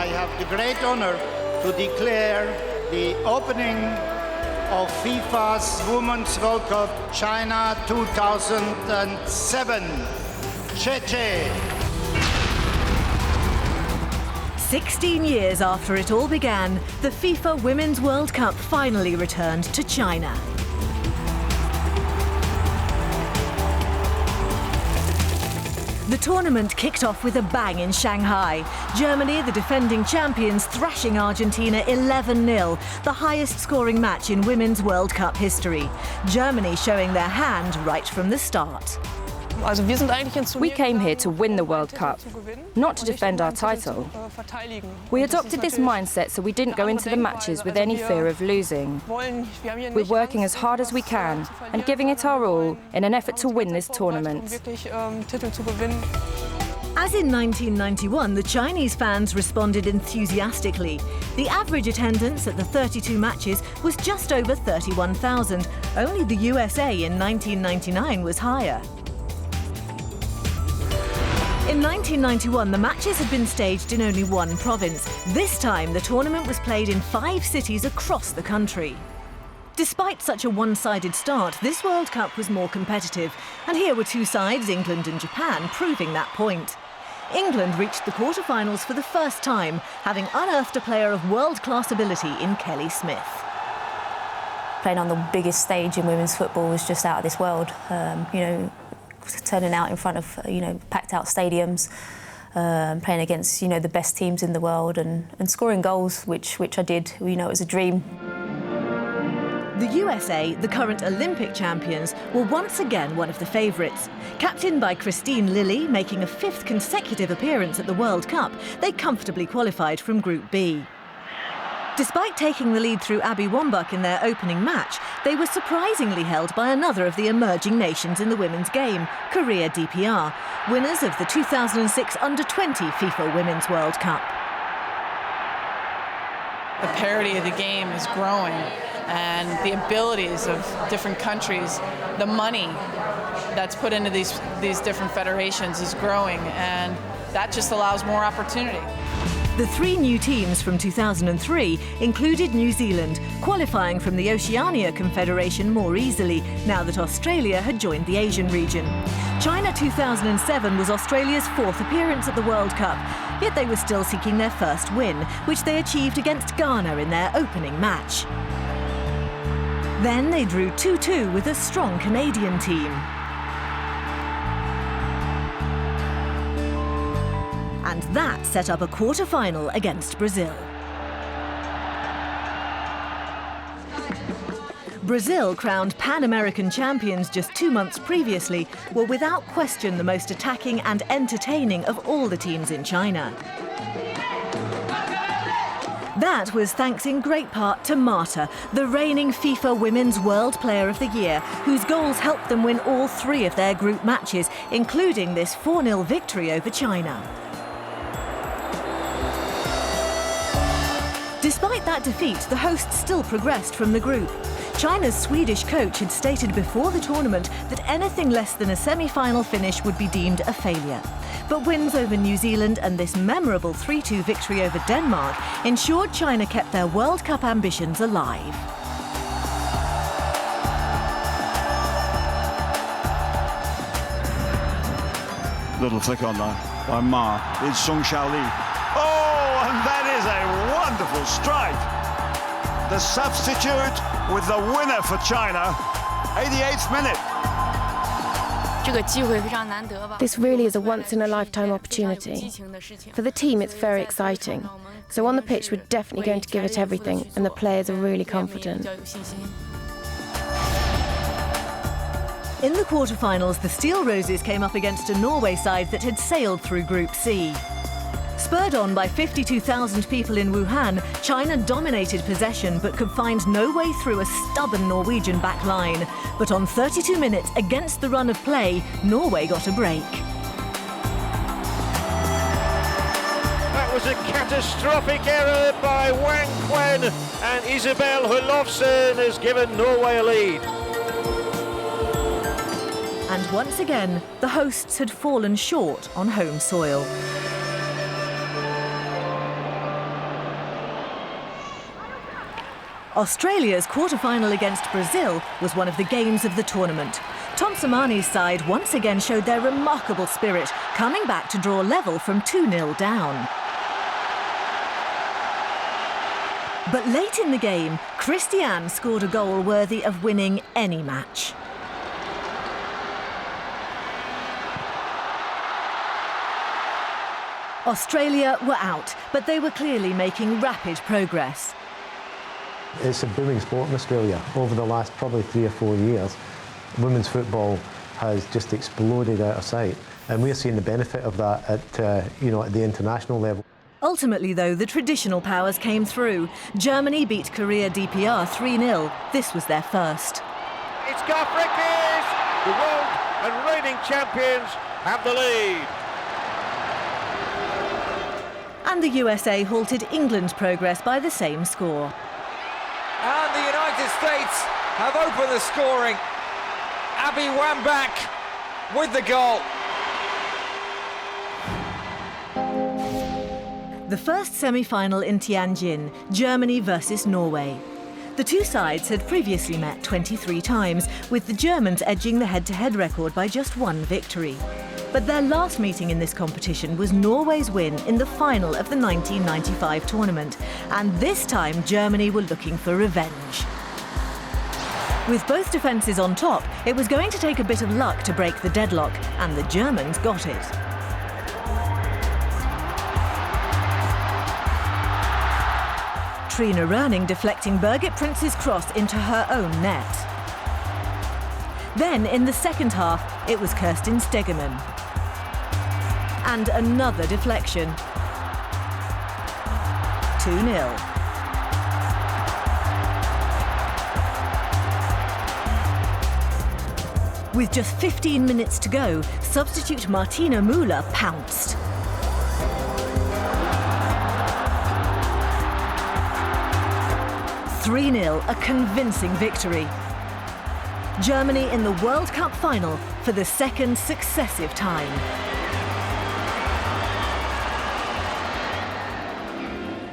I have the great honor to declare the opening of FIFA's Women's World Cup China 2007. Che-che! 16 years after it all began, the FIFA Women's World Cup finally returned to China. The tournament kicked off with a bang in Shanghai. Germany, the defending champions, thrashing Argentina 11-0, the highest scoring match in Women's World Cup history. Germany showing their hand right from the start. We came here to win the World Cup, not to defend our title. We adopted this mindset so we didn't go into the matches with any fear of losing. We're working as hard as we can and giving it our all in an effort to win this tournament. As in 1991, the Chinese fans responded enthusiastically. The average attendance at the 32 matches was just over 31,000. Only the USA in 1999 was higher. In 1991, the matches had been staged in only one province. This time, the tournament was played in 5 cities across the country. Despite such a one-sided start, this World Cup was more competitive. And here were 2 sides, England and Japan, proving that point. England reached the quarterfinals for the first time, having unearthed a player of world-class ability in Kelly Smith. Playing on the biggest stage in women's football was just out of this world. Turning out in front of packed out stadiums, playing against the best teams in the world and scoring goals, which I did. It was a dream. The USA, the current Olympic champions, were once again one of the favourites. Captained by Christine Lilly, making a 5th consecutive appearance at the World Cup, they comfortably qualified from Group B. Despite taking the lead through Abby Wambach in their opening match, they were surprisingly held by another of the emerging nations in the women's game, Korea DPR, winners of the 2006 Under-20 FIFA Women's World Cup. The parity of the game is growing, and the abilities of different countries, the money that's put into these different federations is growing, and that just allows more opportunity. The 3 new teams from 2003 included New Zealand, qualifying from the Oceania Confederation more easily now that Australia had joined the Asian region. China 2007 was Australia's 4th appearance at the World Cup, yet they were still seeking their first win, which they achieved against Ghana in their opening match. Then they drew 2-2 with a strong Canadian team. And that set up a quarter-final against Brazil. Brazil, crowned Pan-American champions just 2 months previously, were without question the most attacking and entertaining of all the teams in China. That was thanks in great part to Marta, the reigning FIFA Women's World Player of the Year, whose goals helped them win all 3 of their group matches, including this 4-0 victory over China. Despite that defeat, the hosts still progressed from the group. China's Swedish coach had stated before the tournament that anything less than a semi-final finish would be deemed a failure. But wins over New Zealand and this memorable 3-2 victory over Denmark ensured China kept their World Cup ambitions alive. Little flick on there by Ma. It's Sung Xiaoli. Oh, and that is a wonderful strike. The substitute with the winner for China, 88th minute. This really is a once-in-a-lifetime opportunity. For the team, it's very exciting. So on the pitch, we're definitely going to give it everything, and the players are really confident. In the quarterfinals, the Steel Roses came up against a Norway side that had sailed through Group C. Spurred on by 52,000 people in Wuhan, China dominated possession but could find no way through a stubborn Norwegian back line. But on 32 minutes against the run of play, Norway got a break. That was a catastrophic error by Wang Quen, and Isabel Hulofsen has given Norway a lead. And once again, the hosts had fallen short on home soil. Australia's quarter-final against Brazil was one of the games of the tournament. Tom Samani's side once again showed their remarkable spirit, coming back to draw level from 2-0 down. But late in the game, Christiane scored a goal worthy of winning any match. Australia were out, but they were clearly making rapid progress. It's a booming sport in Australia. Over the last probably 3 or 4 years, women's football has just exploded out of sight, and we're seeing the benefit of that at the international level. Ultimately, though, the traditional powers came through. Germany beat Korea DPR 3-0. This was their first. It's Gafrikis! The world and reigning champions have the lead. And the USA halted England's progress by the same score. And the United States have opened the scoring. Abby Wambach with the goal. The first semi-final in Tianjin, Germany versus Norway. The two sides had previously met 23 times, with the Germans edging the head-to-head record by just one victory. But their last meeting in this competition was Norway's win in the final of the 1995 tournament, and this time Germany were looking for revenge. With both defences on top, it was going to take a bit of luck to break the deadlock, and the Germans got it. Trine Rønning deflecting Birgit Printz's cross into her own net. Then, in the second half, it was Kerstin Stegemann. And another deflection. 2-0. With just 15 minutes to go, substitute Martina Müller pounced. (3-0), a convincing victory. Germany in the World Cup final for the second successive time.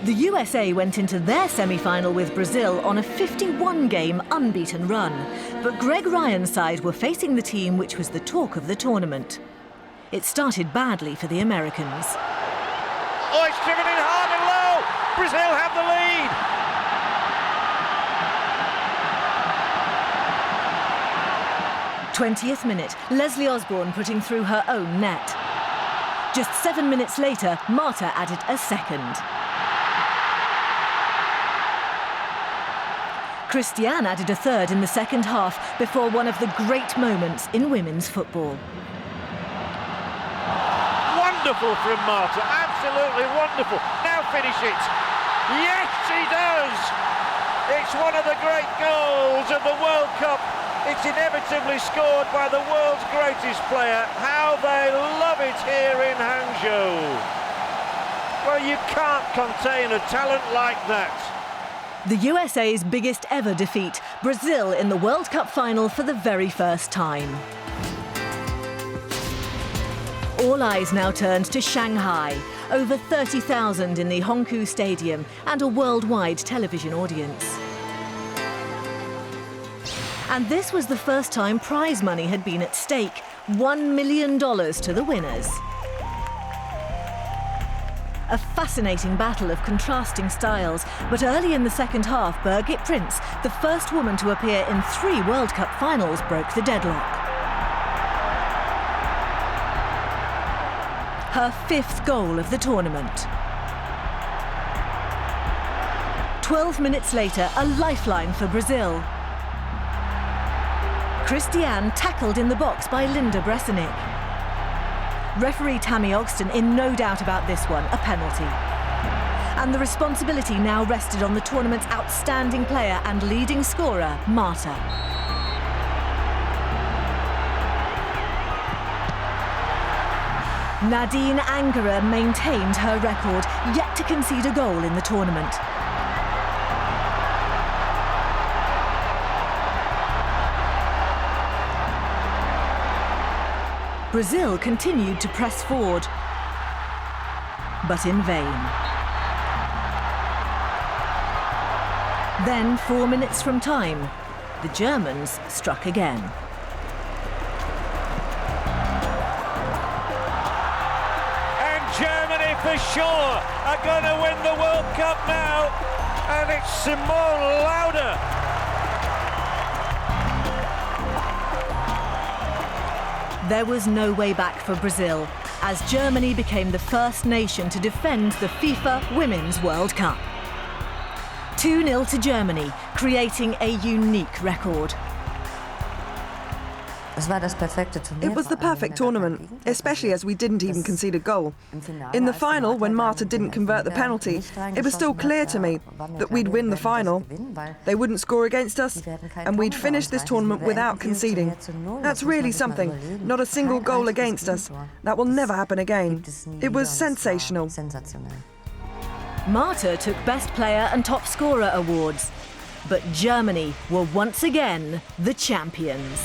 The USA went into their semi-final with Brazil on a 51-game unbeaten run, but Greg Ryan's side were facing the team which was the talk of the tournament. It started badly for the Americans. Oh, it's driven in hard and low! Brazil have the lead! 20th minute, Leslie Osborne putting through her own net. Just 7 minutes later, Marta added a second. Christiane added a third in the second half before one of the great moments in women's football. Wonderful from Marta, absolutely wonderful. Now finish it. Yes, she does! It's one of the great goals of the World Cup. It's inevitably scored by the world's greatest player. How they love it here in Hangzhou. Well, you can't contain a talent like that. The USA's biggest ever defeat, Brazil in the World Cup final for the very first time. All eyes now turned to Shanghai. Over 30,000 in the Hongkou Stadium and a worldwide television audience. And this was the first time prize money had been at stake, $1 million to the winners. A fascinating battle of contrasting styles, but early in the second half, Birgit Prinz, the first woman to appear in 3 World Cup finals, broke the deadlock. Her 5th goal of the tournament. 12 minutes later, a lifeline for Brazil. Christiane tackled in the box by Linda Bresenic. Referee Tammy Ogston in no doubt about this one, a penalty. And the responsibility now rested on the tournament's outstanding player and leading scorer, Marta. Nadine Angerer maintained her record, yet to concede a goal in the tournament. Brazil continued to press forward, but in vain. Then, 4 minutes from time, the Germans struck again. And Germany for sure are going to win the World Cup now. And it's Simone Lauder. There was no way back for Brazil, as Germany became the first nation to defend the FIFA Women's World Cup. 2-0 to Germany, creating a unique record. It was the perfect tournament, especially as we didn't even concede a goal. In the final, when Marta didn't convert the penalty, it was still clear to me that we'd win the final. They wouldn't score against us, and we'd finish this tournament without conceding. That's really something. Not a single goal against us. That will never happen again. It was sensational. Marta took Best Player and Top Scorer awards, but Germany were once again the champions.